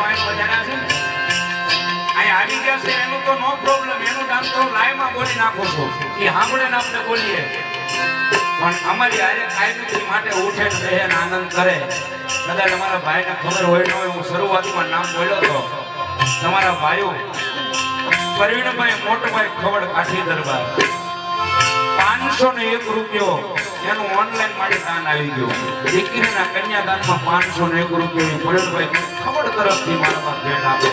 અહીં બધાના છે અહીં આવી ગયા છે એનું તો નો પ્રોબ્લેમ, એનું નામ તો લાઈવમાં બોલી નાખો છો, એ સાંભળે ને આપણે બોલીએ, પણ અમારી હારે કાયમી માટે ઉઠે ને રહે ને આનંદ કરે. કદાચ તમારા ભાઈને ખબર હોય ન હોય, હું શરૂઆતમાં નામ બોલ્યો હતો, તમારા ભાઈઓ પ્રવીણભાઈ મોટભાઈ ખવડ કાઠી દરબાર 501 રૂપિયો એનું ઓનલાઈન માટે દાન આવી ગયું. દીકરીના કન્યાદાનમાં 501 રૂપિયો પ્રવીણભાઈ ખવડ તરફથી મારા ભેટ આપે.